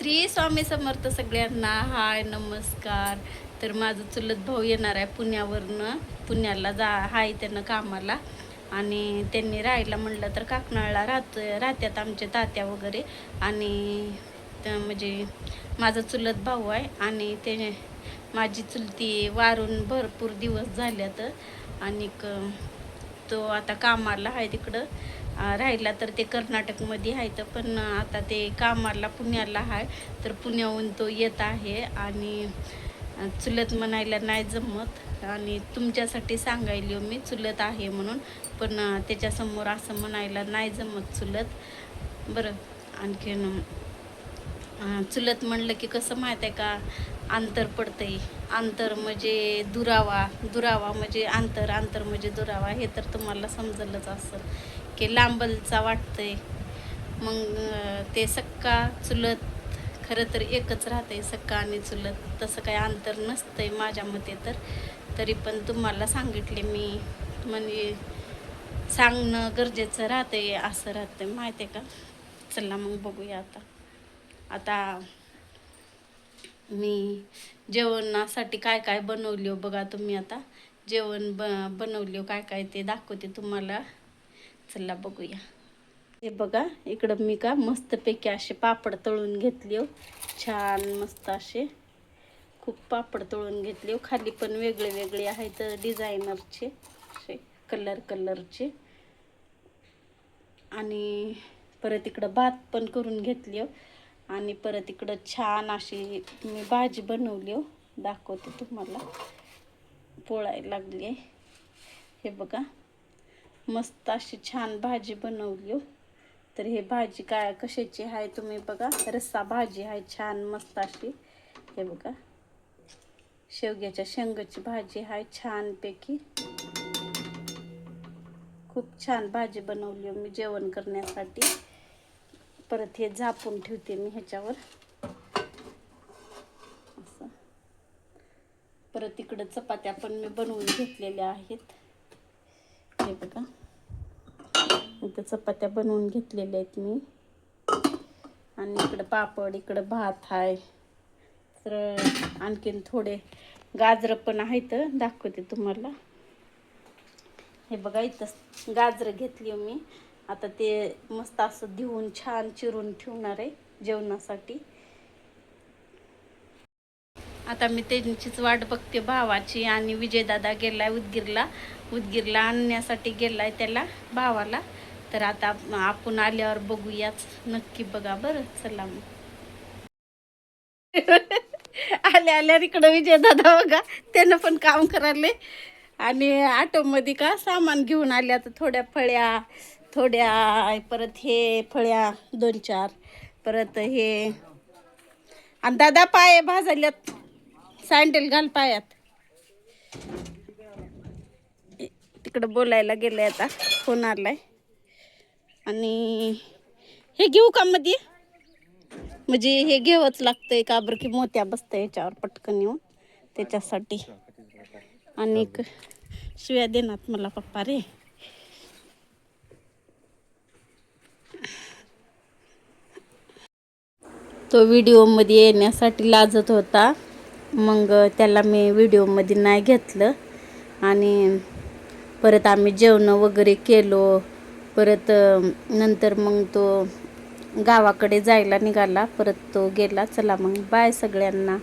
श्री स्वामी समर्थ सगळ्यांना. हाय नमस्कार. तर माझं चुलत भाऊ येणार आहे पुण्यावरनं. पुण्याला हाय त्यांना कामाला, आणि त्यांनी राहायला म्हणलं तर काकनाळला राहत्यात आमचे तात्या वगैरे. आणि म्हणजे माझा चुलत भाऊ आहे, आणि ते माझी चुलती वारून भरपूर दिवस झाल्यात. आणि तो आता कामाला आहे तिकडं. राहिला तर ते कर्नाटकमध्ये आहे, तर पण आता ते कामाला पुण्याला आहे. तर पुण्याहून तो येत आहे, आणि चुलत म्हणायला नाही जमत. आणि तुमच्यासाठी सांगायली मी चुलत आहे म्हणून, पण त्याच्यासमोर असं म्हणायला नाही जमत चुलत. बरं, आणखीन चुलत म्हणलं की कसं माहीत आहे का, अंतर पडतंय. अंतर म्हणजे दुरावा, दुरावा म्हणजे अंतर, अंतर म्हणजे दुरावा. हे तर तुम्हाला समजलंच असेल की लांबलचा वाटतंय. मग ते सक्का चुलत खरं तर एकच राहते, सक्का आणि चुलत. तसं काही अंतर नसतंय माझ्या मते. तर तरी पण तुम्हाला सांगितले मी, म्हणजे सांगणं गरजेचं राहते. असं राहतं माहिती आहे का. चला मग बघूया. आता मी जेवणासाठी काय काय बनवली हो बघा तुम्ही. आता जेवण बनवले काय काय ते दाखवते तुम्हाला. चला बघूया. हे बघा इकडं मी का मस्तपैकी असे पापड तळून घेतले हो. छान मस्त असे खूप पापड तळून घेतले हो. खाली पण वेगळे वेगळे आहेत डिझायनरचे, असे कलरचे. आणि परत इकडं भात पण करून घेतली हो. आणि परत इकडं छान अशी मी भाजी बनवली हो, दाखवते तुम्हाला. पोळायला लागली आहे. हे बघा मस्त अशी छान भाजी बनवली हो. तर हे भाजी काय कशाची आहे तुम्ही बघा. रस्सा भाजी आहे छान मस्त अशी. हे बघा शेवग्याच्या शेंगाची भाजी आहे छानपैकी. खूप छान भाजी बनवली हो मी जेवण करण्यासाठी. परत हे झापून ठेवते मी ह्याच्यावर असं. परत इकडं चपात्या पण मी बनवून घेतलेल्या आहेत. हे बघा इथं चपात्या बनवून घेतलेल्या आहेत मी. आणि इकडं पापड, इकडं भात आहे. तर आणखीन थोडे गाजरं पण आहेत, दाखवते तुम्हाला. हे बघा इथं गाजरं घेतली मी. आता ते मस्त असं धुवून छान चिरून ठेवणार आहे जेवणासाठी. आता मी त्यांचीच वाट बघते भावाची. आणि विजयदादा गेलाय उदगीरला आणण्यासाठी गेलाय त्याला, भावाला. तर आता आपण आल्यावर बघूयाच नक्की. बघा बरं चला मग. आल्या इकडं विजयदादा बघा, त्यानं पण काम करायला. आणि ऑटोमध्ये का सामान घेऊन आल्या. तर थोड्या फळ्या, थोड्या परत हे फळ्या 2-4, परत हे. आणि दादा पाय भाजल्यात, सँडल घाल पायात. तिकडं बोलायला गेले, आता फोन आलाय. आणि हे घेऊ का मध्ये, म्हणजे हे घ्यावंच लागतंय का बरं की मोत्या बसतं ह्याच्यावर पटकन येऊन, त्याच्यासाठी. आणि शिव्या देणार मला पप्पा रे. तो व्हिडिओमध्ये येण्यासाठी लाजत होता, मग त्याला मी व्हिडिओमध्ये नाही घेतलं. आणि परत आम्ही जेवण वगैरे केलो. परत नंतर मग तो गावाकडे जायला निघाला. परत तो गेला. चला मग बाय सगळ्यांना.